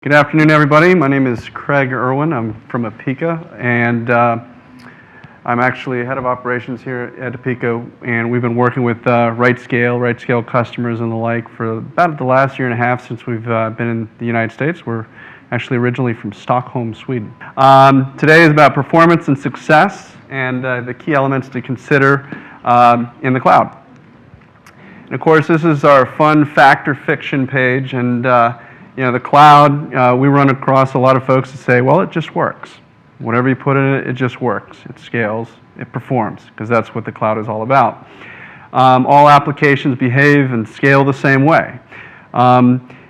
Good afternoon, everybody. My name is Craig Irwin. I'm from Apica, and I'm actually head of operations here at Apica, and we've been working with RightScale customers and the like for about the last year and a half since we've been in the United States. We're actually originally from Stockholm, Sweden. Today is about performance and success and the key elements to consider in the cloud. And of course, this is our fun fact or fiction page, and you know, the cloud, we run across a lot of folks that say, well, it just works. Whatever you put in it, it just works. It scales, it performs, because that's what the cloud is all about. All applications behave and scale the same way.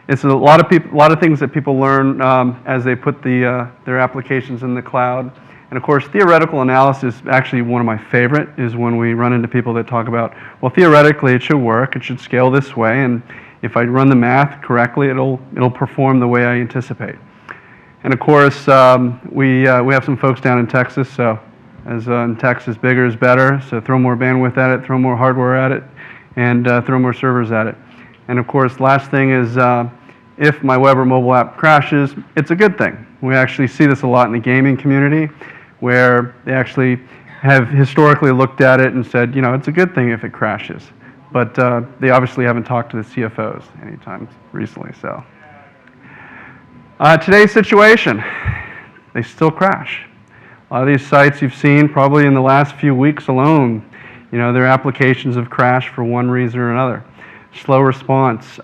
It's a lot of things that people learn as they put their applications in the cloud. And of course, theoretical analysis, actually one of my favorite, is when we run into people that talk about, well, theoretically it should work, it should scale this way, and if I run the math correctly, it'll perform the way I anticipate. And of course, we have some folks down in Texas, so as in Texas, bigger is better, so throw more bandwidth at it, throw more hardware at it, and throw more servers at it. And of course, last thing is, if my web or mobile app crashes, it's a good thing. We actually see this a lot in the gaming community, where they actually have historically looked at it and said, you know, it's a good thing if it crashes. But they obviously haven't talked to the CFOs anytime recently. So today's situation, they still crash. A lot of these sites you've seen probably in the last few weeks alone, you know, their applications have crashed for one reason or another. Slow response.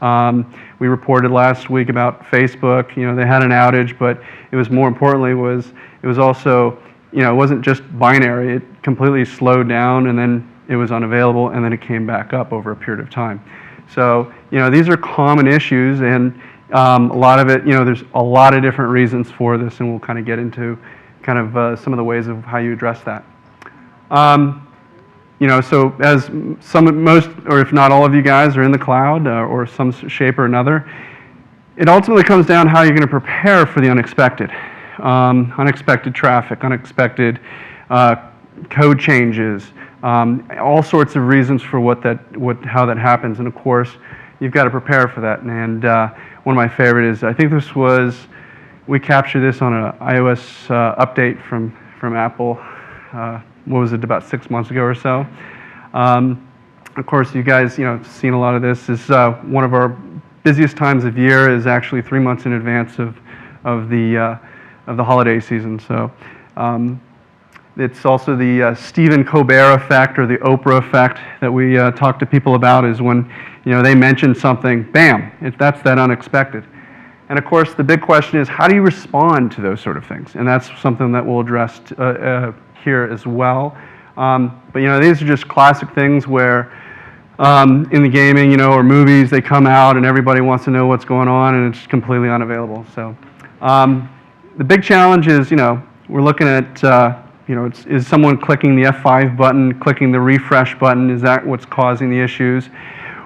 We reported last week about Facebook. You know, they had an outage, but it was more importantly it was also, you know, it wasn't just binary. It completely slowed down, and then it was unavailable, and then it came back up over a period of time. So, you know, these are common issues, and a lot of it, you know, there's a lot of different reasons for this, and we'll kind of get into kind of some of the ways of how you address that. You know, so as most, or if not all of you guys are in the cloud or some shape or another, it ultimately comes down to how you're going to prepare for the unexpected. Unexpected traffic, unexpected code changes, all sorts of reasons for how that happens, and of course, you've got to prepare for that. And one of my favorite is, I think we captured this on an iOS update from Apple. What was it, about 6 months ago or so? Of course, you guys, you know, have seen a lot of this. This is one of our busiest times of year. Is actually 3 months in advance of the holiday season. So. It's also the Stephen Colbert effect or the Oprah effect that we talk to people about, is when, you know, they mention something, bam, that's that unexpected. And of course, the big question is, how do you respond to those sort of things? And that's something that we'll address here as well. But you know, these are just classic things where in the gaming, you know, or movies, they come out and everybody wants to know what's going on, and it's completely unavailable. So the big challenge is, you know, we're looking at you know, is someone clicking the F5 button, clicking the refresh button? Is that what's causing the issues?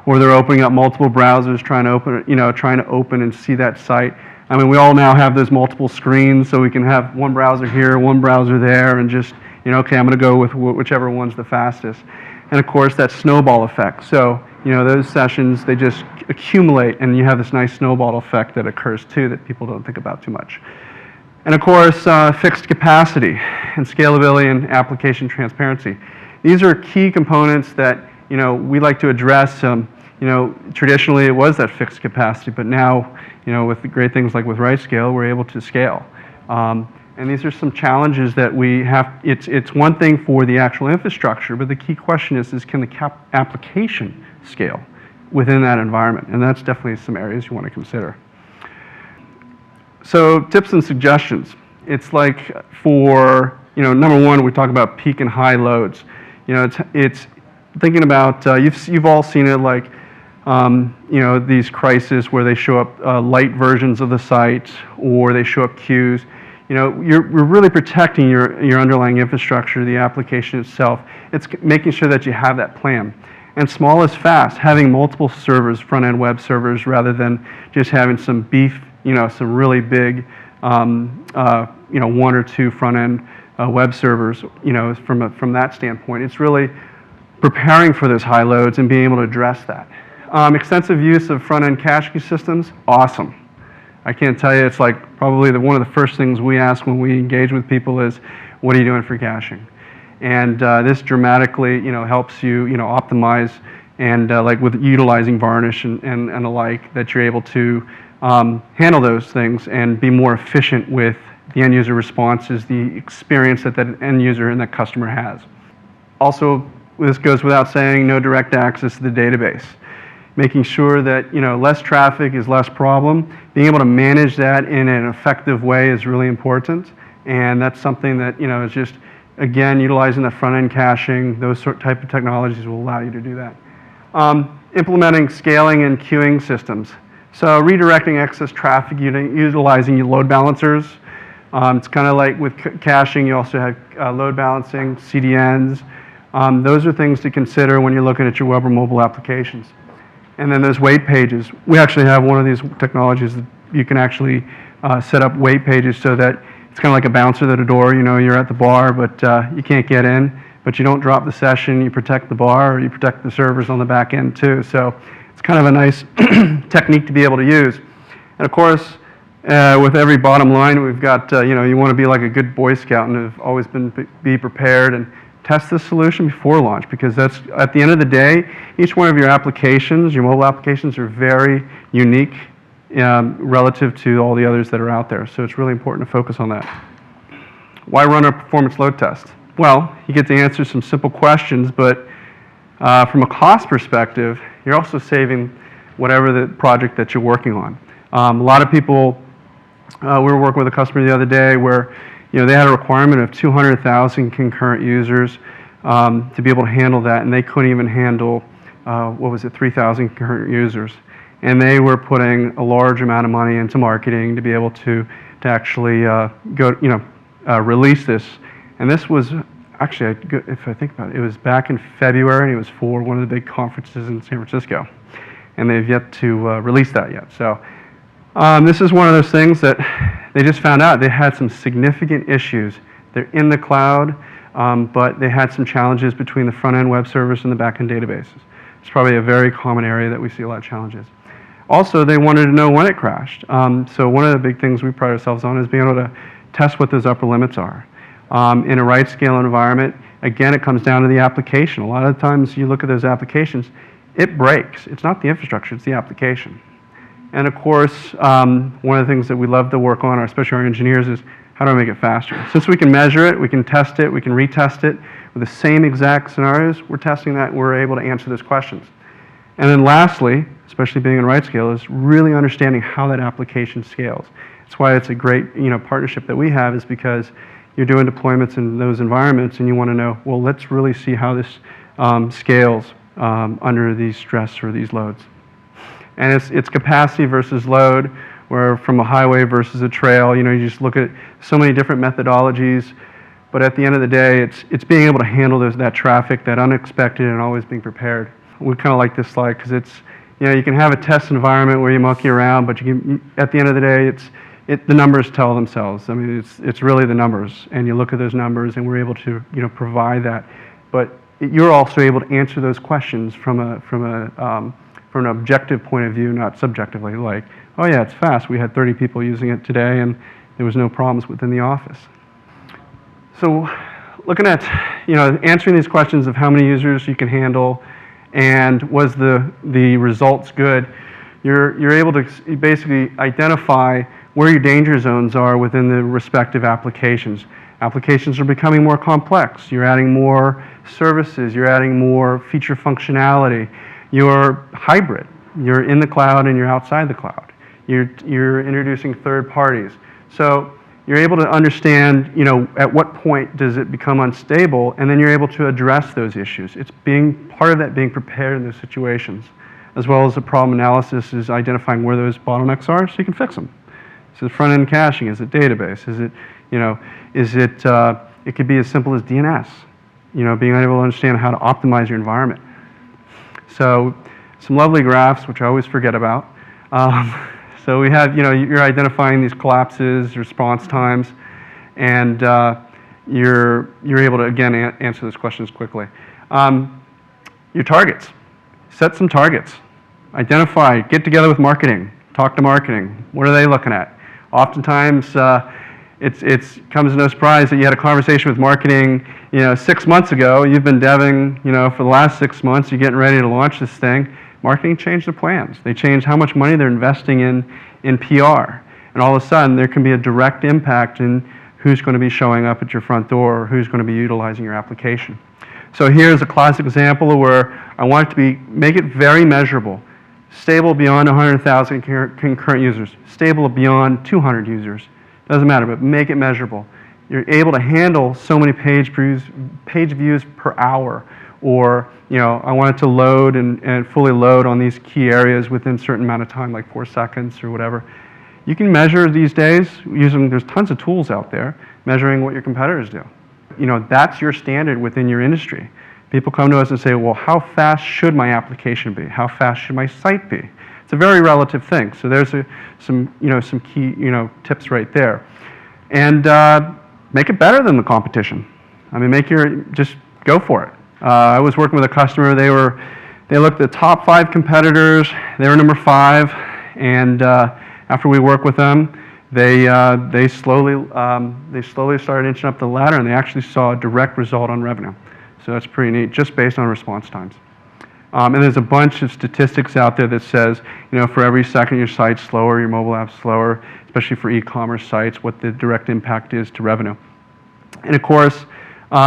Or they're opening up multiple browsers, trying to open and see that site. I mean, we all now have those multiple screens, so we can have one browser here, one browser there, and just, you know, okay, I'm going to go with whichever one's the fastest. And of course, that snowball effect. So, you know, those sessions, they just accumulate, and you have this nice snowball effect that occurs too that people don't think about too much. And of course, fixed capacity and scalability and application transparency. These are key components that, you know, we like to address. You know, traditionally it was that fixed capacity, but now, you know, with the great things like with RightScale, we're able to scale. And these are some challenges that we have. It's one thing for the actual infrastructure, but the key question is can the application scale within that environment? And that's definitely some areas you want to consider. So tips and suggestions. It's like for, you know, number one, we talk about peak and high loads. You know, it's thinking about, you've all seen it, like, you know, these crises where they show up light versions of the site, or they show up queues. You know, we're really protecting your underlying infrastructure, the application itself. It's making sure that you have that plan. And small is fast, having multiple servers, front-end web servers, rather than just having some beef, you know, some really big, you know, one or two front-end web servers, you know, from that standpoint. It's really preparing for those high loads and being able to address that. Extensive use of front-end caching systems, awesome. I can't tell you, it's like probably one of the first things we ask when we engage with people is, what are you doing for caching? And this dramatically, helps you, optimize and like with utilizing varnish and the like, that you're able to handle those things and be more efficient with the end user responses, the experience that end user and that customer has. Also, this goes without saying, no direct access to the database. Making sure that less traffic is less problem. Being able to manage that in an effective way is really important, and that's something that is just, again, utilizing the front-end caching. Those type of technologies will allow you to do that. Implementing scaling and queuing systems. So redirecting excess traffic, utilizing your load balancers. It's kind of like with caching, you also have load balancing, CDNs. Those are things to consider when you're looking at your web or mobile applications. And then there's wait pages. We actually have one of these technologies that you can actually set up wait pages so that it's kind of like a bouncer at a door. You're at the bar, but you can't get in, but you don't drop the session. You protect the bar, or you protect the servers on the back end too. So it's kind of a nice technique to be able to use. And of course, with every bottom line, we've got, you want to be like a good Boy Scout and have always be prepared and test the solution before launch, because that's, at the end of the day, each one of your applications, your mobile applications, are very unique relative to all the others that are out there. So it's really important to focus on that. Why run a performance load test? Well, you get to answer some simple questions, but from a cost perspective, you're also saving whatever the project that you're working on. A lot of people, we were working with a customer the other day where they had a requirement of 200,000 concurrent users to be able to handle that, and they couldn't even handle, 3,000 concurrent users. And they were putting a large amount of money into marketing to be able to actually release this. And this was actually, if I think about it, it was back in February, and it was for one of the big conferences in San Francisco. And they've yet to release that yet. So this is one of those things that they just found out they had some significant issues. They're in the cloud, but they had some challenges between the front-end web service and the back-end databases. It's probably a very common area that we see a lot of challenges. Also, they wanted to know when it crashed. So one of the big things we pride ourselves on is being able to test what those upper limits are. In a RightScale environment, again, it comes down to the application. A lot of times you look at those applications, it breaks. It's not the infrastructure, it's the application. And of course, one of the things that we love to work on, especially our engineers, is how do I make it faster? Since we can measure it, we can test it, we can retest it with the same exact scenarios, we're testing that, we're able to answer those questions. And then lastly, especially being in RightScale, is really understanding how that application scales. That's why it's a great partnership that we have, is because you're doing deployments in those environments and you want to know, well, let's really see how this scales under these stress or these loads. And it's capacity versus load, where from a highway versus a trail, you just look at so many different methodologies, but at the end of the day, it's being able to handle that traffic, that unexpected, and always being prepared. We kind of like this slide because it's, you can have a test environment where you monkey around, but at the end of the day, the numbers tell themselves. I mean, it's really the numbers, and you look at those numbers, and we're able to provide that. But you're also able to answer those questions from an objective point of view, not subjectively, like, oh yeah, it's fast. We had 30 people using it today, and there was no problems within the office. So looking at, answering these questions of how many users you can handle, and was the results good, you're able to basically identify where your danger zones are within the respective applications. Applications are becoming more complex. You're adding more services. You're adding more feature functionality. You're hybrid. You're in the cloud and you're outside the cloud. You're introducing third parties. So you're able to understand, at what point does it become unstable, and then you're able to address those issues. It's part of that being prepared in those situations, as well as the problem analysis is identifying where those bottlenecks are so you can fix them. Is it front-end caching? Is it database? Is it, it could be as simple as DNS, being able to understand how to optimize your environment. So some lovely graphs, which I always forget about. So we have, you're identifying these collapses, response times, and you're able to, again, answer those questions quickly. Your targets. Set some targets. Identify, get together with marketing. Talk to marketing. What are they looking at? Oftentimes, it comes as no surprise that you had a conversation with marketing, 6 months ago. You've been deving, for the last 6 months. You're getting ready to launch this thing. Marketing changed their plans. They changed how much money they're investing in PR. And all of a sudden, there can be a direct impact in who's going to be showing up at your front door or who's going to be utilizing your application. So here's a classic example of where I want it to make it very measurable. Stable beyond 100,000 concurrent users. Stable beyond 200 users. Doesn't matter, but make it measurable. You're able to handle so many page views per hour. Or, I want it to load and fully load on these key areas within a certain amount of time, like 4 seconds or whatever. You can measure these days there's tons of tools out there measuring what your competitors do. That's your standard within your industry. People come to us and say, well, how fast should my application be? How fast should my site be? It's a very relative thing. So there's some key, tips right there. And make it better than the competition. I mean, just go for it. I was working with a customer. They looked at the top 5 competitors. They were number 5, and after we worked with them, they slowly started inching up the ladder, and they actually saw a direct result on revenue. So that's pretty neat, just based on response times. And there's a bunch of statistics out there that says, for every second your site's slower, your mobile app's slower, especially for e-commerce sites, what the direct impact is to revenue. And of course, this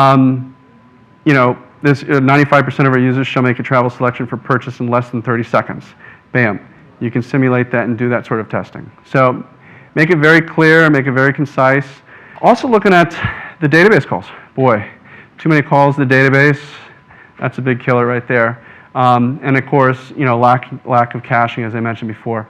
95% of our users shall make a travel selection for purchase in less than 30 seconds. Bam. You can simulate that and do that sort of testing. So make it very clear, make it very concise. Also looking at the database calls. Boy, too many calls to the database. That's a big killer right there. And of course, lack of caching, as I mentioned before.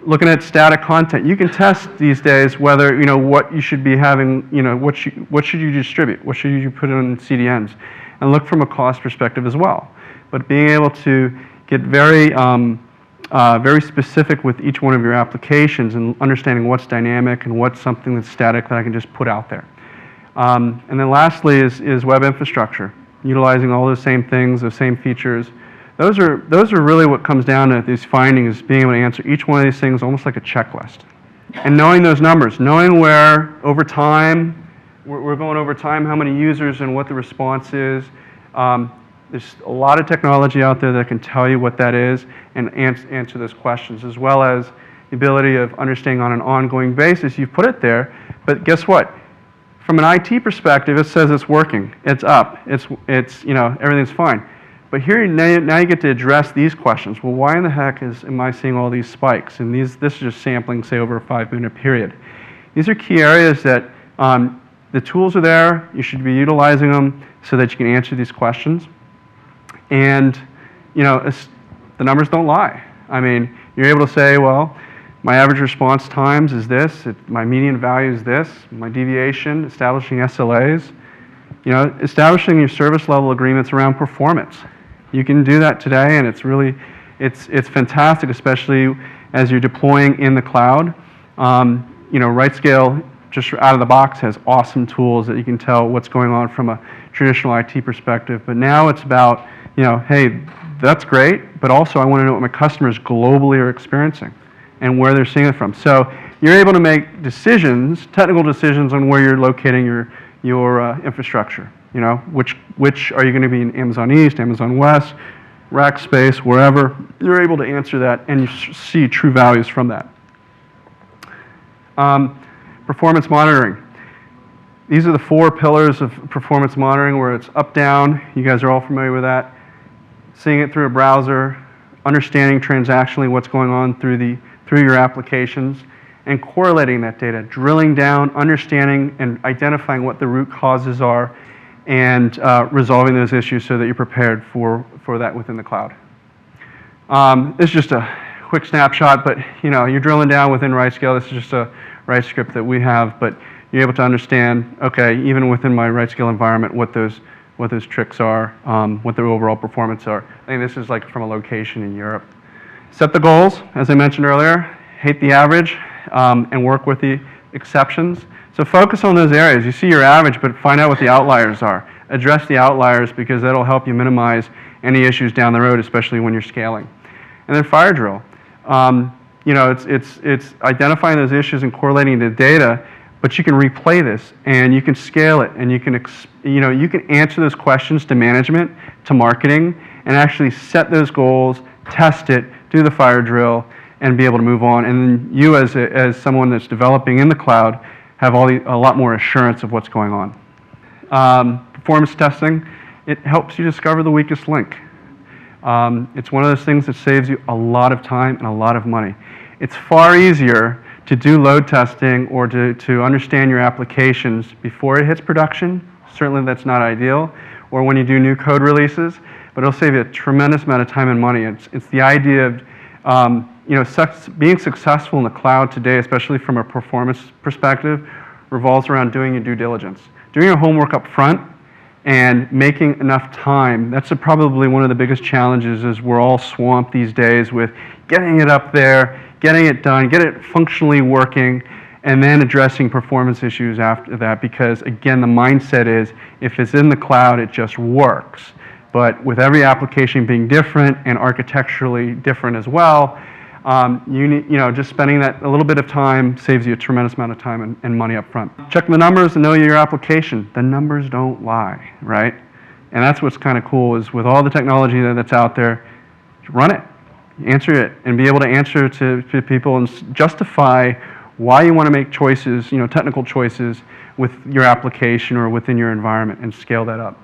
Looking at static content, you can test these days whether what you should be having. What should you distribute? What should you put on CDNs? And look from a cost perspective as well. But being able to get very specific with each one of your applications and understanding what's dynamic and what's something that's static that I can just put out there. And then lastly is web infrastructure, utilizing all those same things, those same features. Those are really what comes down to these findings, being able to answer each one of these things almost like a checklist. And knowing those numbers, knowing where over time, we're going over time, how many users and what the response is. There's a lot of technology out there that can tell you what that is and answer those questions, as well as the ability of understanding on an ongoing basis. You've put it there, but guess what? From an IT perspective, it says it's working, it's up, it's everything's fine. But here now you get to address these questions. Well, why in the heck am I seeing all these spikes? And this is just sampling, say, over a 5-minute period. These are key areas that the tools are there. You should be utilizing them so that you can answer these questions. And the numbers don't lie. I mean, you're able to say, well, my average response times is this. My median value is this. My deviation, establishing SLAs. Establishing your service level agreements around performance. You can do that today, and it's fantastic, especially as you're deploying in the cloud. RightScale, just out of the box, has awesome tools that you can tell what's going on from a traditional IT perspective. But now it's about, hey, that's great, but also I want to know what my customers globally are experiencing and where they're seeing it from. So you're able to make decisions, technical decisions, on where you're locating your infrastructure. Which are you going to be in Amazon East, Amazon West, rack space, wherever. You're able to answer that and you see true values from that. Performance monitoring. These are the 4 pillars of performance monitoring, where it's up, down. You guys are all familiar with that. Seeing it through a browser, understanding transactionally what's going on through your applications, and correlating that data, drilling down, understanding and identifying what the root causes are, and resolving those issues so that you're prepared for that within the cloud. This is just a quick snapshot, but you're drilling down within RightScale. This is just a Write script that we have, but you're able to understand, okay, even within my RightScale environment, what those tricks are, what their overall performance are. I think this is like from a location in Europe. Set the goals, as I mentioned earlier. Hate the average. And work with the exceptions. So focus on those areas. You see your average, but find out what the outliers are. Address the outliers, because that'll help you minimize any issues down the road, especially when you're scaling. And then fire drill. it's identifying those issues and correlating the data, but you can replay this and you can scale it and you can, you can answer those questions to management, to marketing, and actually set those goals, test it, do the fire drill, and be able to move on. And then you, as someone that's developing in the cloud, have a lot more assurance of what's going on. Performance testing, it helps you discover the weakest link. It's one of those things that saves you a lot of time and a lot of money. It's far easier to do load testing or to understand your applications before it hits production. Certainly that's not ideal. Or when you do new code releases, but it'll save you a tremendous amount of time and money. It's the idea of being successful in the cloud today, especially from a performance perspective, revolves around doing your due diligence. Doing your homework up front and making enough time. That's probably one of the biggest challenges, is we're all swamped these days with getting it up there, getting it done, get it functionally working, and then addressing performance issues after that, because again, the mindset is if it's in the cloud, it just works. But with every application being different and architecturally different as well, just spending that a little bit of time saves you a tremendous amount of time and money up front. Check the numbers and know your application. The numbers don't lie, right? And that's what's kind of cool, is with all the technology that's out there, run it, answer it, and be able to answer to people and justify why you want to make choices, technical choices with your application or within your environment, and scale that up.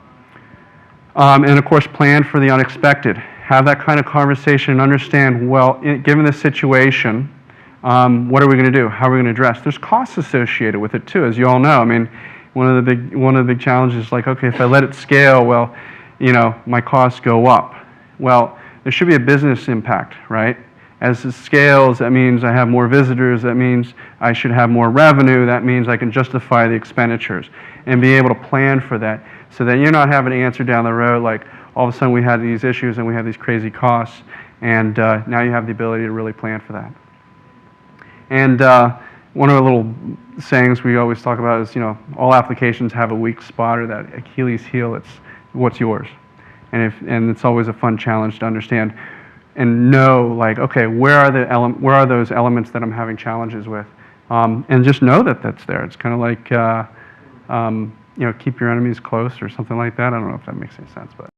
And of course, plan for the unexpected. Have that kind of conversation and understand, well, given this situation, what are we going to do? How are we going to address? There's costs associated with it too, as you all know. I mean, one of the big challenges is like, okay, if I let it scale, well, my costs go up. Well, there should be a business impact, right? As it scales, that means I have more visitors, that means I should have more revenue, that means I can justify the expenditures and be able to plan for that, so that you're not having to answer down the road like, all of a sudden we had these issues and we have these crazy costs, and now you have the ability to really plan for that. And one of the little sayings we always talk about is, all applications have a weak spot, or that Achilles heel. It's what's yours, and it's always a fun challenge to understand and know, like, okay, where are those elements that I'm having challenges with, and just know that that's there. It's kind of like keep your enemies close or something like that. I don't know if that makes any sense, but.